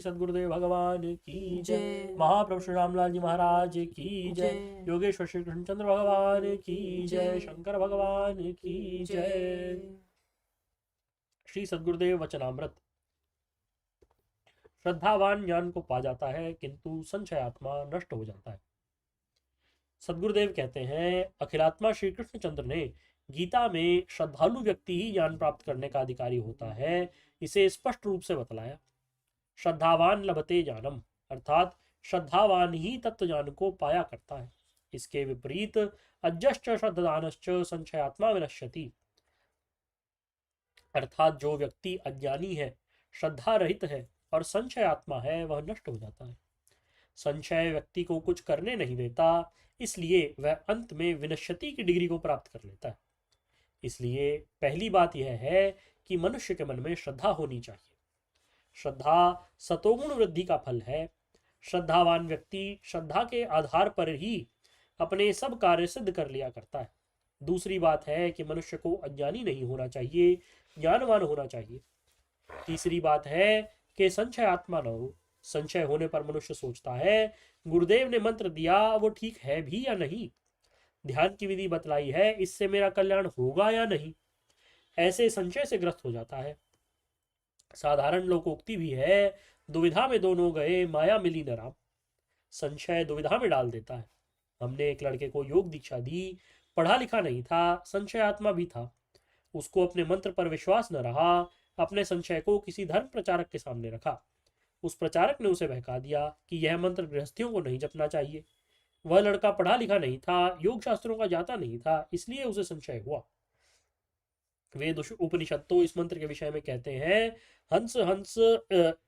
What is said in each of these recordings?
सदगुरुदेव भगवान की जय। जय। महाप्रभु श्री रामलाल जी महाराज की जय। योगेश्वर श्री कृष्णचंद्र भगवान की जय। शंकर भगवान की जय। श्री सदगुरुदेव वचनामृत। श्रद्धावान ज्ञान को पा जाता है किंतु संशय आत्मा नष्ट हो जाता है। सदगुरुदेव कहते हैं, अखिलात्मा श्री कृष्णचंद्र ने गीता में श्रद्धालु व्यक्ति ही ज्ञान प्राप्त करने का अधिकारी होता है, इसे स्पष्ट रूप से बतलाया। श्रद्धावान लभते ज्ञानम, अर्थात श्रद्धावान ही तत्व ज्ञान को पाया करता है। इसके विपरीत अजश्च श्रद्धानश्च संशयात्मा विनश्यति, अर्थात जो व्यक्ति अज्ञानी है, श्रद्धा रहित है और संशय आत्मा है, वह नष्ट हो जाता है। संशय व्यक्ति को कुछ करने नहीं देता, इसलिए वह अंत में विनश्यति की डिग्री को प्राप्त कर लेता है। इसलिए पहली बात यह है कि मनुष्य के मन में श्रद्धा होनी चाहिए। श्रद्धा सतोगुण वृद्धि का फल है। श्रद्धावान व्यक्ति श्रद्धा के आधार पर ही अपने सब कार्य सिद्ध कर लिया करता है। दूसरी बात है कि मनुष्य को अज्ञानी नहीं होना चाहिए, ज्ञानवान होना चाहिए। तीसरी बात है कि संशय आत्मा न हो। संशय होने पर मनुष्य सोचता है, गुरुदेव ने मंत्र दिया, वो ठीक है भी या नहीं, ध्यान की विधि बतलाई है, इससे मेरा कल्याण होगा या नहीं, ऐसे संशय से ग्रस्त हो जाता है। साधारण लोकोक्ति भी है, दुविधा में दोनों गए, माया मिली न राम। संशय दुविधा में डाल देता है। हमने एक लड़के को योग दीक्षा दी, पढ़ा लिखा नहीं था, संशय आत्मा भी था। उसको अपने मंत्र पर विश्वास न रहा, अपने संशय को किसी धर्म प्रचारक के सामने रखा। उस प्रचारक ने उसे बहका दिया कि यह मंत्र गृहस्थियों को नहीं जपना चाहिए। वह लड़का पढ़ा लिखा नहीं था, योग शास्त्रों का जाता नहीं था, इसलिए उसे संशय हुआ। वेद उपनिषद तो इस मंत्र के विषय में कहते हैं, हंस हंस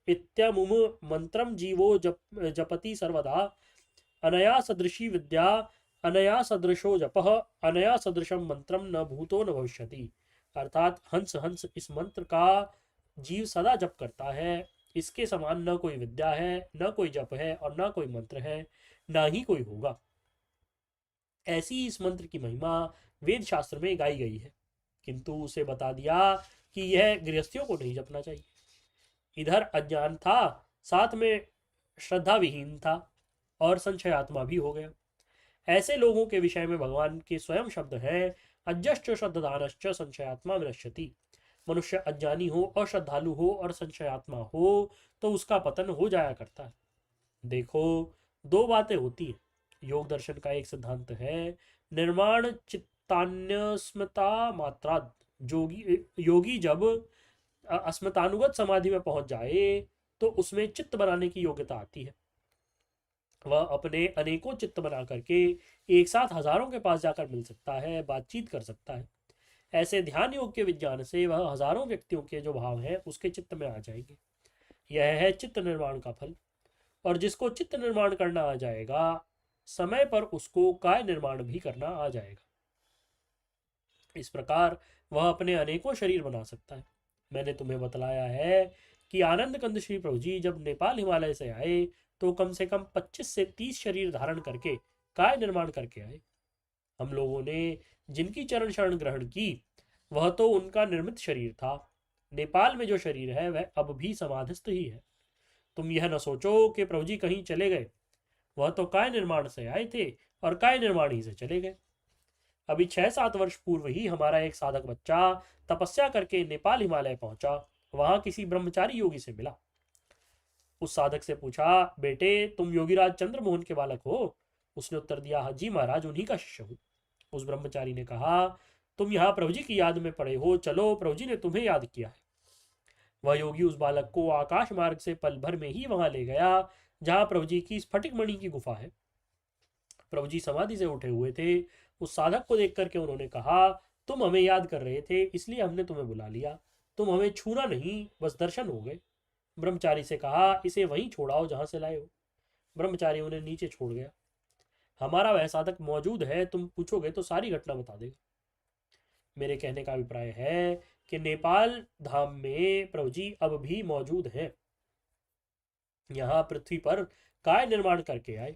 इत्यमुम मंत्रम जीवो जपति सर्वदा, अनया सदृशी विद्या अनया सदृशो जपः, अनया सदृशम मंत्रम न भूतो न भविष्यति। अर्थात हंस हंस इस मंत्र का जीव सदा जप करता है, इसके समान न कोई विद्या है, न कोई जप है और न कोई मंत्र है, ना ही कोई होगा। ऐसी इस मंत्र की महिमा वेद शास्त्र में गाई गई है, किंतु उसे बता दिया कि यह गृहस्थियों को नहीं जपना चाहिए। इधर अज्ञान था, साथ में श्रद्धा विहीन था और संशय आत्मा भी हो गया। ऐसे लोगों के विषय में भगवान के स्वयं शब्द हैं, अजश्च श्रद्धानश्च संशयात्मा विनश्यति। मनुष्य अज्ञानी हो, अश्रद्धालु हो और संशयात्मा हो तो उसका पतन हो जाया करता है। देखो, दो बातें होती हैं। योग दर्शन का एक सिद्धांत है, निर्माण चित्तान्यस्मता मात्रा। योगी जब अस्मतानुगत समाधि में पहुंच जाए तो उसमें चित्त बनाने की योग्यता आती है। वह अपने अनेकों चित्त बना करके एक साथ हजारों के पास जाकर मिल सकता है, बातचीत कर सकता है। ऐसे ध्यान योग के विज्ञान से वह हजारों व्यक्तियों के जो भाव हैं उसके चित्त में आ जाएंगे। यह है चित्त निर्माण का फल। और जिसको चित्त निर्माण करना आ जाएगा, समय पर उसको काय निर्माण भी करना आ जाएगा। इस प्रकार वह अपने अनेकों शरीर बना सकता है। मैंने तुम्हें बतलाया है कि आनंद कंद श्री प्रभु जी जब नेपाल हिमालय से आए तो कम से कम 25 से 30 शरीर धारण करके काय निर्माण करके आए। हम लोगों ने जिनकी चरण शरण ग्रहण की, वह तो उनका निर्मित शरीर था। नेपाल में जो शरीर है वह अब भी समाधिस्थ ही है। तुम यह न सोचो कि प्रभु जी कहीं चले गए, वह तो काय निर्माण से आए थे और काय निर्माण ही से चले गए। अभी 6-7 वर्ष पूर्व ही हमारा एक साधक बच्चा तपस्या करके नेपाल हिमालय पहुंचा। वहां किसी ब्रह्मचारी योगी से मिला। उस साधक से पूछा, बेटे तुम योगीराज चंद्र मोहन के बालक हो? उसने उत्तर दिया, हाँ जी महाराज, उन्हीं का शिष्य हूँ। उस ब्रह्मचारी ने कहा, तुम यहाँ प्रभु जी की याद में पड़े हो, चलो प्रभु जी ने तुम्हें याद किया है। वह योगी उस बालक को आकाश मार्ग से पल भर में ही वहां ले गया जहां प्रभु जी की स्फटिक मणि की गुफा है। प्रभु जी समाधि से उठे हुए थे। उस साधक को देख करके उन्होंने कहा, तुम हमें याद कर रहे थे, इसलिए हमने तुम्हें बुला लिया। तुम हमें छूना नहीं, बस दर्शन हो गए। ब्रह्मचारी से कहा, इसे वहीं छोड़ाओ जहां से लाए हो। ब्रह्मचारी उन्हें नीचे छोड़ गया। हमारा वह साधक मौजूद है, तुम पूछोगे तो सारी घटना बता देगा। मेरे कहने का अभिप्राय है कि नेपाल धाम में प्रभु जी अब भी मौजूद हैं। यहाँ पृथ्वी पर काय निर्माण करके आए।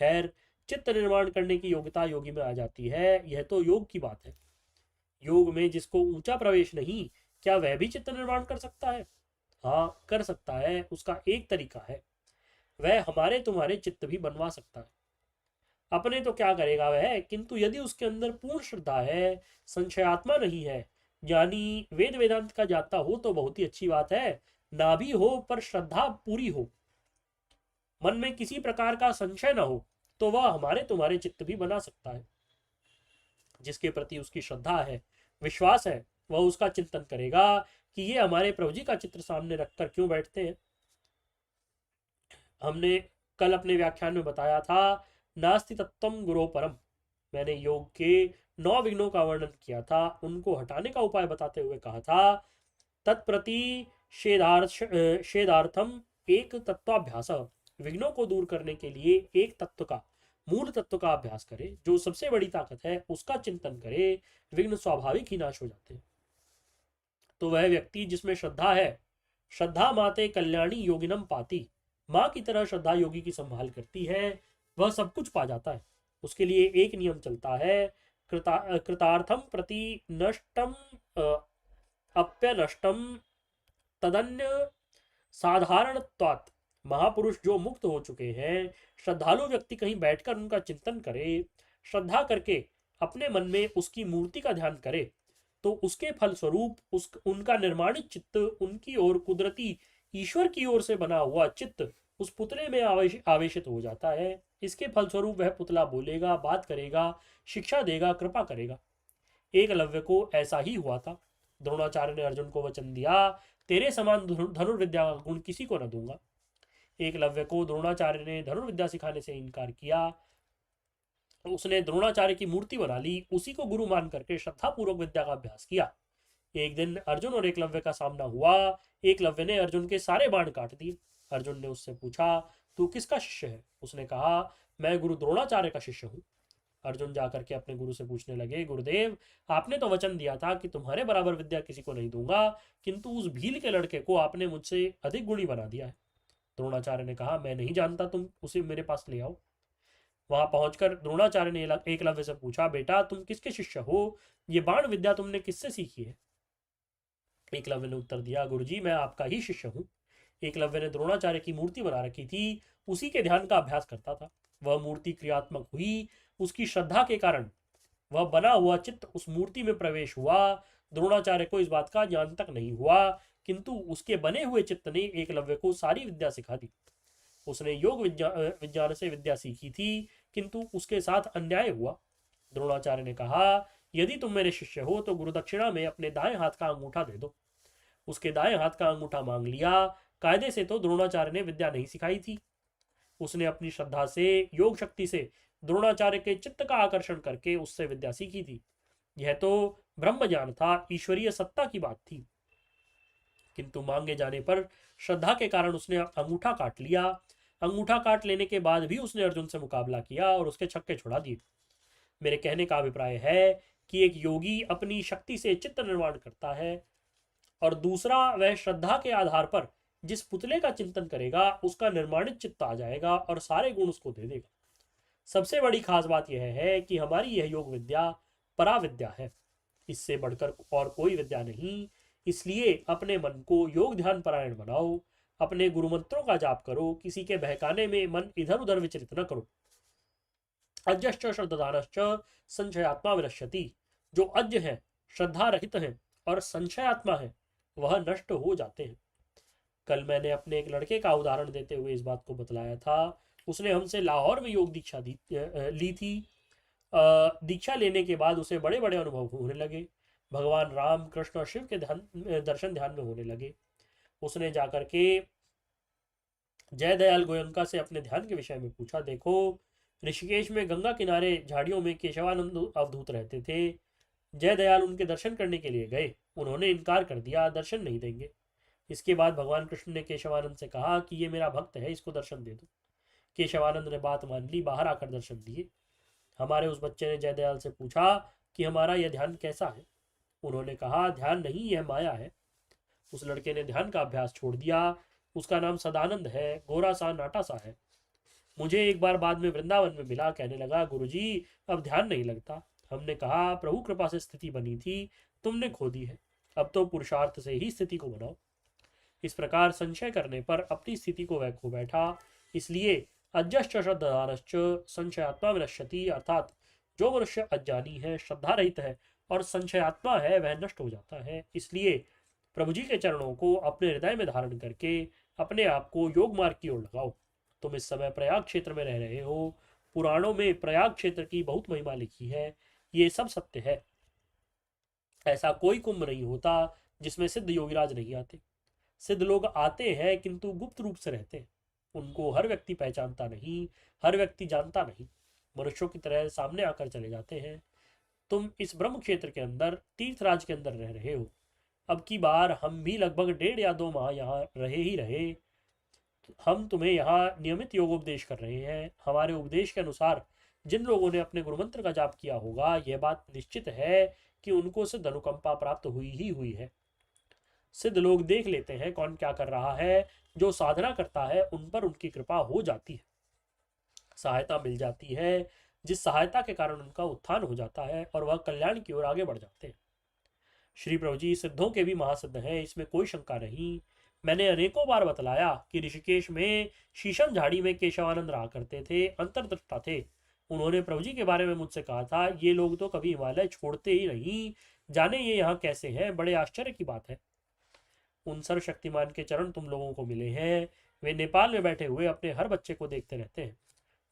खैर, चित्त निर्माण करने की योग्यता योगी में आ जाती है, यह तो योग की बात है। योग में जिसको ऊंचा प्रवेश नहीं, क्या वह भी चित्त निर्माण कर सकता है? हाँ कर सकता है, उसका एक तरीका है, वह हमारे तुम्हारे चित्त भी बनवा सकता है। अपने तो क्या करेगा वह, किंतु यदि उसके अंदर पूर्ण श्रद्धा है, संशयात्मा नहीं है, ज्ञानी वेद वेदांत का जाता हो तो बहुत ही अच्छी बात है। ना भी हो पर श्रद्धा पूरी हो, मन में किसी प्रकार का संशय ना हो, तो वह हमारे तुम्हारे चित्त भी बना सकता है। जिसके प्रति उसकी श्रद्धा है, विश्वास है, वह उसका चिंतन करेगा कि ये हमारे प्रभु जी का चित्र सामने रखकर क्यों बैठते हैं। हमने कल अपने व्याख्यान में बताया था, नास्ति तत्वम गुरो परम। मैंने योग के 9 विघ्नों का वर्णन किया था, उनको हटाने का उपाय बताते हुए कहा था, तत्प्रति शेदार्थम एक तत्वाभ्यास। विघ्नों को दूर करने के लिए एक तत्व का, मूल तत्व का अभ्यास करे, जो सबसे बड़ी ताकत है उसका चिंतन करे, विघ्न स्वाभाविक ही नाश हो जाते हैं। तो वह व्यक्ति जिसमें श्रद्धा है, श्रद्धा माते कल्याणी योगिनम पाती, माँ की तरह श्रद्धा योगी की संभाल करती है, वह सब कुछ पा जाता है। उसके लिए एक नियम चलता है, कृतार्थम प्रति नष्टम अप्यनष्टम तदन्य साधारणत्वात्। महापुरुष जो मुक्त हो चुके हैं, श्रद्धालु व्यक्ति कहीं बैठकर उनका चिंतन करे, श्रद्धा करके अपने मन में उसकी मूर्ति का ध्यान करे, तो उसके फलस्वरूप उस उनका निर्माणित चित्त उनकी ओर कुदरती ईश्वर की ओर से बना हुआ चित्त उस पुतले में आवेशित हो जाता है। इसके फलस्वरूप वह पुतला बोलेगा, बात करेगा, शिक्षा देगा, कृपा करेगा। एकलव्य को ऐसा ही हुआ था। द्रोणाचार्य ने अर्जुन को वचन दिया, तेरे समान धनुर्विद्या का गुण किसी को न दूंगा। एकलव्य को द्रोणाचार्य ने धनुर्विद्या सिखाने से इनकार किया। उसने द्रोणाचार्य की मूर्ति बना ली, उसी को गुरु मान करके श्रद्धापूर्वक विद्या का अभ्यास किया। एक दिन अर्जुन और एकलव्य का सामना हुआ। एकलव्य ने अर्जुन के सारे बाण काट दिए। अर्जुन ने उससे पूछा, तू किसका शिष्य है? उसने कहा, मैं गुरु द्रोणाचार्य का शिष्य हूँ। अर्जुन जाकर के अपने गुरु से पूछने लगे, गुरुदेव, आपने तो वचन दिया था कि तुम्हारे बराबर विद्या किसी को नहीं दूंगा, किंतु उस भील के लड़के को आपने मुझसे अधिक गुणी बना दिया है। द्रोणाचार्य ने कहा, मैं नहीं जानता, तुम उसे मेरे पास ले आओ। वहां पहुंचकर द्रोणाचार्य ने एकलव्य से पूछा, बेटा तुम किसके शिष्य हो? ये बाण विद्या तुमने किससे सीखी है? एकलव्य ने उत्तर दिया, गुरुजी मैं आपका ही शिष्य हूँ। एकलव्य ने द्रोणाचार्य की मूर्ति बना रखी थी, उसी के ध्यान का अभ्यास करता था। वह मूर्ति क्रियात्मक हुई, उसकी श्रद्धा के कारण वह बना हुआ चित्त उस मूर्ति में प्रवेश हुआ। द्रोणाचार्य को इस बात का ज्ञान तक नहीं हुआ, किंतु उसके बने हुए चित्त ने एकलव्य को सारी विद्या सिखा दी। उसने योग विज्ञान से विद्या सीखी थी, किंतु उसके साथ अन्याय हुआ। द्रोणाचार्य ने कहा, यदि तुम मेरे शिष्य हो तो गुरु दक्षिणा में अपने दाएं हाथ का अंगूठा दे दो। उसके दाएं हाथ का अंगूठा मांग लिया। कायदे से तो द्रोणाचार्य ने विद्या नहीं सिखाई थी। उसने अपनी श्रद्धा से, योग शक्ति से द्रोणाचार्य के चित्त का आकर्षण करके उससे विद्या सीखी थी। यह तो ब्रह्म ज्ञान था, ईश्वरीय सत्ता की बात थी। किंतु मांगे जाने पर श्रद्धा के कारण उसने अंगूठा काट लिया। अंगूठा काट लेने के बाद भी उसने अर्जुन से मुकाबला किया और उसके छक्के छुड़ा दिए। मेरे कहने का अभिप्राय है कि एक योगी अपनी शक्ति से चित्त निर्माण करता है, और दूसरा वह श्रद्धा के आधार पर जिस पुतले का चिंतन करेगा उसका निर्माणित चित्त आ जाएगा और सारे गुण उसको दे देगा। सबसे बड़ी खास बात यह है कि हमारी यह योग विद्या पराविद्या है, इससे बढ़कर और कोई विद्या नहीं। इसलिए अपने मन को योग ध्यान परायण बनाओ, अपने गुरु मंत्रों का जाप करो, किसी के बहकाने में मन इधर उधर विचलित न करो। अज्ञश्च श्रद्धानश्च संशयात्मा विनश्यति। जो अज्ञ है, श्रद्धा रहित है और संशयात्मा है, वह नष्ट हो जाते हैं। कल मैंने अपने एक लड़के का उदाहरण देते हुए इस बात को बतलाया था। उसने हमसे लाहौर में योग दीक्षा ली थी। दीक्षा लेने के बाद उसे बड़े बड़े अनुभव होने लगे। भगवान राम, कृष्ण और शिव के दर्शन ध्यान में होने लगे। उसने जाकर के जय दयाल गोयंका से अपने ध्यान के विषय में पूछा। देखो, ऋषिकेश में गंगा किनारे झाड़ियों में केशवानंद अवधूत रहते थे। जय दयाल उनके दर्शन करने के लिए गए, उन्होंने इनकार कर दिया, दर्शन नहीं देंगे। इसके बाद भगवान कृष्ण ने केशवानंद से कहा कि ये मेरा भक्त है, इसको दर्शन दे दो। केशवानंद ने बात मान ली, बाहर आकर दर्शन दिए। हमारे उस बच्चे ने जयदयाल से पूछा कि हमारा यह ध्यान कैसा है। उन्होंने कहा, ध्यान नहीं, यह माया है। उस लड़के ने ध्यान का अभ्यास छोड़ दिया। उसका नाम सदानंद है, गोरा सा नाटा सा है। मुझे एक बार बाद में वृंदावन में मिला, कहने लगा, गुरुजी अब ध्यान नहीं लगता। हमने कहा, प्रभु कृपा से स्थिति बनी थी, तुमने खो दी है, अब तो पुरुषार्थ से ही स्थिति को बनाओ। इस प्रकार संशय करने पर अपनी स्थिति को वह खो बैठा। इसलिए अज्ञश्च श्रद्धानश्च संशयात्मा विनश्यति, अर्थात जो मनुष्य अज्ञानी है, श्रद्धा रहित है और संशयात्मा है, वह नष्ट हो जाता है। इसलिए प्रभु जी के चरणों को अपने हृदय में धारण करके अपने आप को योग मार्ग की ओर लगाओ। तुम इस समय प्रयाग क्षेत्र में रह रहे हो। पुराणों में प्रयाग क्षेत्र की बहुत महिमा लिखी है, ये सब सत्य है। ऐसा कोई कुंभ नहीं होता जिसमें सिद्ध योगीराज नहीं आते। सिद्ध लोग आते हैं किंतु गुप्त रूप से रहते हैं। उनको हर व्यक्ति पहचानता नहीं, हर व्यक्ति जानता नहीं, मनुष्यों की तरह सामने आकर चले जाते हैं। तुम इस ब्रह्म क्षेत्र के अंदर तीर्थराज के अंदर रह रहे हो। अब की बार हम भी लगभग 1.5 या 2 माह यहाँ रहे ही रहे। हम तुम्हें यहाँ नियमित योगोपदेश कर रहे हैं। हमारे उपदेश के अनुसार जिन लोगों ने अपने गुरुमंत्र का जाप किया होगा, यह बात निश्चित है कि उनको सिद्ध अनुकंपा प्राप्त हुई ही हुई है। सिद्ध लोग देख लेते हैं कौन क्या कर रहा है। जो साधना करता है उन पर उनकी कृपा हो जाती है, सहायता मिल जाती है, जिस सहायता के कारण उनका उत्थान हो जाता है और वह कल्याण की ओर आगे बढ़ जाते हैं। श्री प्रभु जी सिद्धों के भी महासिद्ध हैं, इसमें कोई शंका नहीं। मैंने अनेकों बार बतलाया कि ऋषिकेश में शीशम झाड़ी में केशवानंद रहा करते थे, अंतर्दृष्टा थे। उन्होंने प्रभु जी के बारे में मुझसे कहा था, ये लोग तो कभी हिमालय छोड़ते ही नहीं, जाने ये यहाँ कैसे हैं, बड़े आश्चर्य की बात है। उन सर्वशक्तिमान के चरण तुम लोगों को मिले हैं। वे नेपाल में बैठे हुए अपने हर बच्चे को देखते रहते हैं।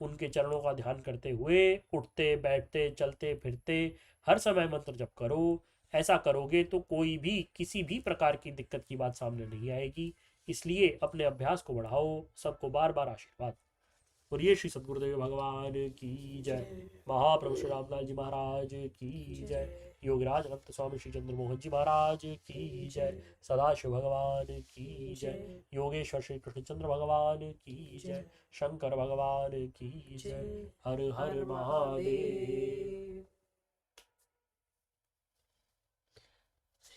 उनके चरणों का ध्यान करते हुए उठते बैठते चलते फिरते हर समय मंत्र जप करो। ऐसा करोगे तो कोई भी किसी भी प्रकार की दिक्कत की बात सामने नहीं आएगी। इसलिए अपने अभ्यास को बढ़ाओ। सबको बार बार आशीर्वाद। और ये श्री सदगुरुदेव भगवान की जय। महाप्रभु श्री रामलाल जी महाराज की जय। योगराज अनंत स्वामी श्री चंद्र मोहन जी महाराज की जय। सदाशिव भगवान की जय। योगेश्वर श्री कृष्णचंद्र भगवान की जय। शंकर भगवान की जय। हर हर महादेव।